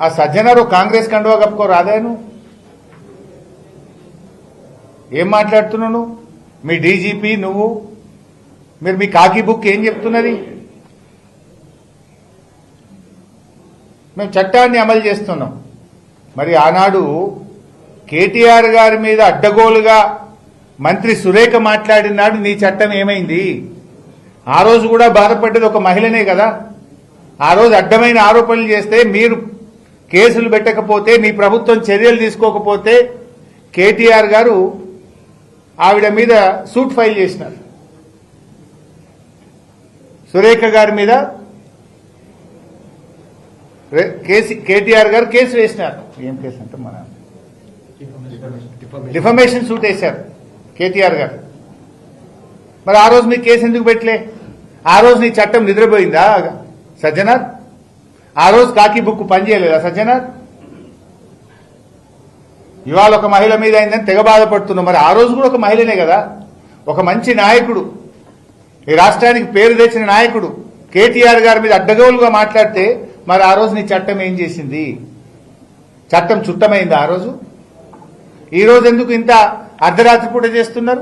ఆ సజ్జనారు కాంగ్రెస్ కండువా కప్పుకో రాదాను ఏం మాట్లాడుతున్నావు నువ్వు? మీ డీజీపీ నువ్వు మీరు మీ కాకి బుక్ ఏం చెప్తున్నది? మేము చట్టాన్ని అమలు చేస్తున్నాం. మరి ఆనాడు కేటీఆర్ గారి మీద అడ్డగోలుగా మంత్రి సురేఖ మాట్లాడినాడు. నీ చట్టం ఏమైంది? ఆ రోజు కూడా బాధపడ్డది ఒక మహిళనే కదా. ఆ రోజు అడ్డమైన ఆరోపణలు చేస్తే మీరు కేసులు పెట్టకపోతే, మీ ప్రభుత్వం చర్యలు తీసుకోకపోతే కేటీఆర్ గారు ఆవిడ మీద సూట్ ఫైల్ చేసినారు. సురేఖ గారి మీద కేటీఆర్ గారు కేసు వేసినారు. ఏం కేసు అంటే మన డిఫమేషన్ సూట్ వేశారు కేటీఆర్ గారు. మరి ఆ రోజు మీ కేసు ఎందుకు పెట్టలే? ఆ రోజు నీ చట్టం నిద్రపోయిందా సజ్జనార్? ఆ రోజు కాకి బుక్ పనిచేయలేదా సజ్జనార్? ఇవాళ ఒక మహిళ మీద అయిందని తెగ బాధపడుతున్నాం. మరి ఆ రోజు కూడా ఒక మహిళనే కదా, ఒక మంచి నాయకుడు, ఈ రాష్ట్రానికి పేరు తెచ్చిన నాయకుడు కేటీఆర్ గారి మీద అడ్డగోలుగా మాట్లాడితే మరి ఆ రోజు నీ చట్టం ఏం చేసింది? చట్టం చుట్టమైందా ఆ రోజు? ఈ రోజు ఎందుకు ఇంత అర్ధరాత్రి పూట చేస్తున్నారు?